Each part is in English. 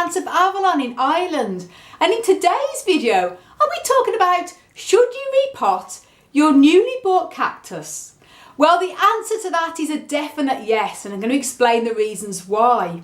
plants of Avalon in Ireland. And in today's video, I'll be talking about, should you repot your newly bought cactus? Well, the answer to that is a definite yes, and I'm going to explain the reasons why.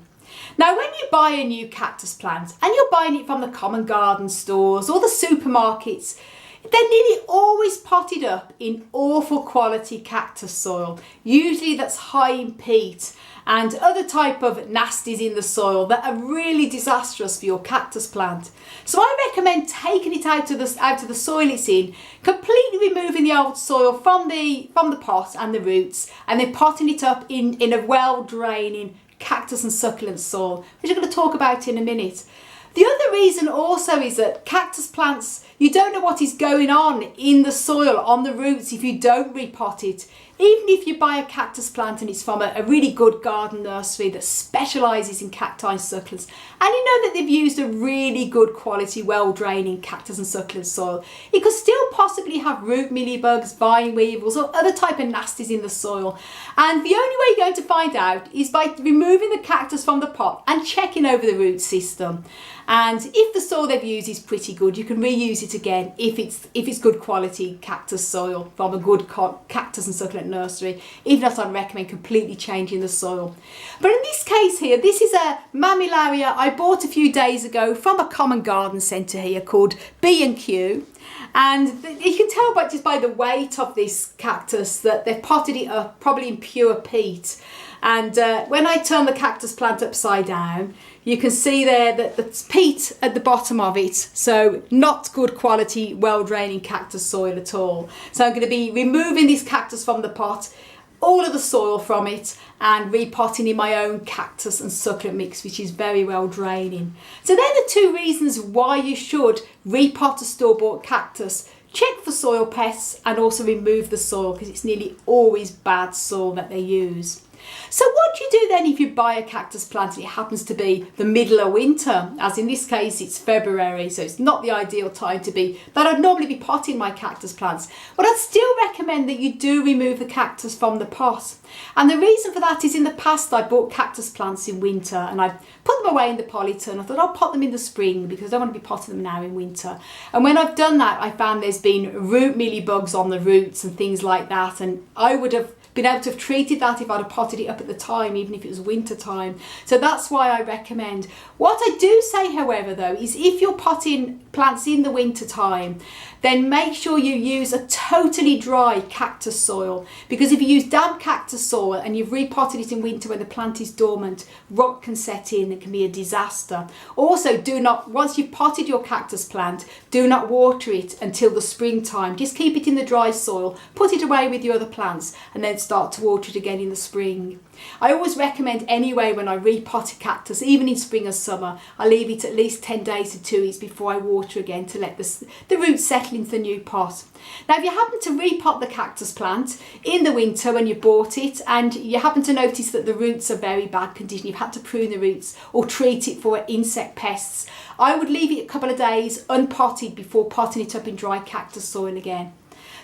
Now, when you buy a new cactus plant and you're buying it from the common garden stores or the supermarkets, they're nearly always potted up in awful quality cactus soil. Usually that's high in peat and other type of nasties in the soil that are really disastrous for your cactus plant. So I recommend taking it out of the soil it's in, completely removing the old soil from the pot and the roots, and then potting it up in a well-draining cactus and succulent soil, which I'm going to talk about in a minute. The other reason also is that cactus plants, you don't know what is going on in the soil, on the roots, if you don't repot it. Even if you buy a cactus plant and it's from a really good garden nursery that specialises in cacti and succulents, and you know that they've used a really good quality, well-draining cactus and succulent soil, it could still possibly have root mealybugs, vine weevils or other type of nasties in the soil. And the only way you're going to find out is by removing the cactus from the pot and checking over the root system. And if the soil they've used is pretty good, you can reuse it again if it's good quality cactus soil from a good cactus and succulent nursery. Even if I'd recommend completely changing the soil. But in this case here, this is a mammillaria I bought a few days ago from a common garden centre here called B&Q. And you can tell just by the weight of this cactus that they've potted it up probably in pure peat. And when I turn the cactus plant upside down, you can see there that there's peat at the bottom of it. So not good quality, well-draining cactus soil at all. So I'm going to be removing this cactus from the pot, all of the soil from it, and repotting in my own cactus and succulent mix, which is very well draining. So they're the two reasons why you should repot a store-bought cactus. Check for soil pests and also remove the soil, because it's nearly always bad soil that they use. So what do you do then if you buy a cactus plant and it happens to be the middle of winter, as in this case it's February, so it's not the ideal time that I'd normally be potting my cactus plants. But I'd still recommend that you do remove the cactus from the pot. And the reason for that is, in the past I bought cactus plants in winter and I put them away in the polyton. I thought I'll pot them in the spring because I don't want to be potting them now in winter. And when I've done that, I found there's been root mealybugs on the roots and things like that, and I would have been able to have treated that if I'd have potted it up at the time, even if it was winter time. So that's why I recommend. What I do say, however, though, is if you're potting plants in the winter time, then make sure you use a totally dry cactus soil, because if you use damp cactus soil and you've repotted it in winter when the plant is dormant, rot can set in. It can be a disaster. Also, once you've potted your cactus plant, do not water it until the springtime. Just keep it in the dry soil, put it away with your other plants, and then start to water it again in the spring. I always recommend anyway, when I repot a cactus, even in spring or summer, I leave it at least 10 days to 2 weeks before I water again to let the roots settle into the new pot. Now, if you happen to repot the cactus plant in the winter when you bought it and you happen to notice that the roots are very bad condition, you've had to prune the roots or treat it for insect pests, I would leave it a couple of days unpotted before potting it up in dry cactus soil again.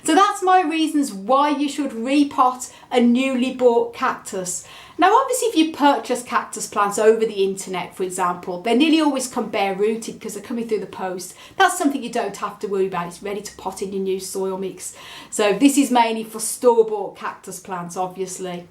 So that's my reasons why you should repot a newly bought cactus. Now, obviously, if you purchase cactus plants over the internet, for example, they nearly always come bare rooted because they're coming through the post. That's something you don't have to worry about. It's ready to pot in your new soil mix. So this is mainly for store-bought cactus plants, obviously.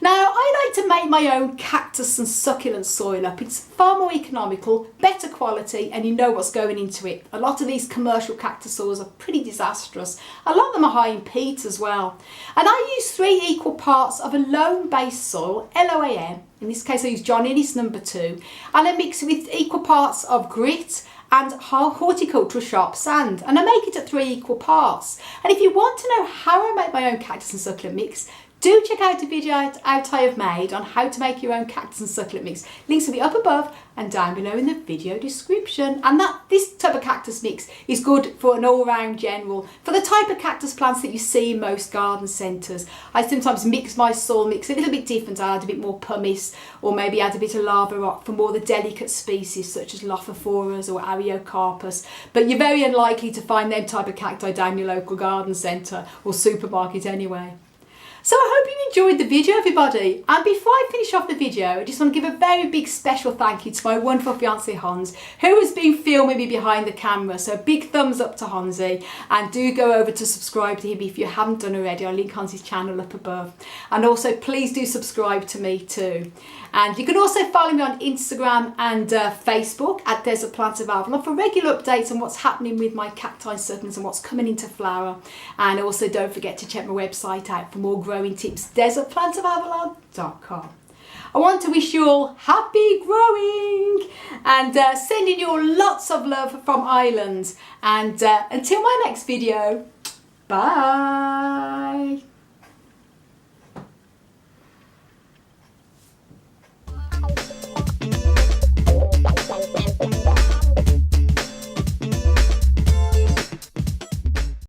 Now, I like to make my own cactus and succulent soil up. It's far more economical, better quality, and you know what's going into it. A lot of these commercial cactus soils are pretty disastrous. A lot of them are high in peat as well. And I use 3 equal parts of a loam-based soil, LOAM. In this case, I use John Innes number 2. And I mix it with equal parts of grit and horticultural sharp sand, and I make it at 3 equal parts. And if you want to know how I make my own cactus and succulent mix, do check out a video I have made on how to make your own cactus and succulent mix. Links will be up above and down below in the video description. And this type of cactus mix is good for an all-round general, for the type of cactus plants that you see in most garden centres. I sometimes mix my soil mix a little bit different. I add a bit more pumice, or maybe add a bit of lava rock for more the delicate species such as Lophophoras or Ariocarpus. But you're very unlikely to find them type of cacti down your local garden centre or supermarket anyway. So I hope you enjoyed the video, everybody. And before I finish off the video, I just want to give a very big special thank you to my wonderful fiance Hans, who has been filming me behind the camera. So big thumbs up to Hansi, and do go over to subscribe to him if you haven't done already. I'll link Hansi's channel up above. And also please do subscribe to me too. And you can also follow me on Instagram and Facebook at Desert Plants of Avalon for regular updates on what's happening with my cacti and succulents and what's coming into flower. And also don't forget to check my website out for more growing tips, desertplantsofavalon.com. I want to wish you all happy growing and sending you all lots of love from Ireland. And until my next video, bye.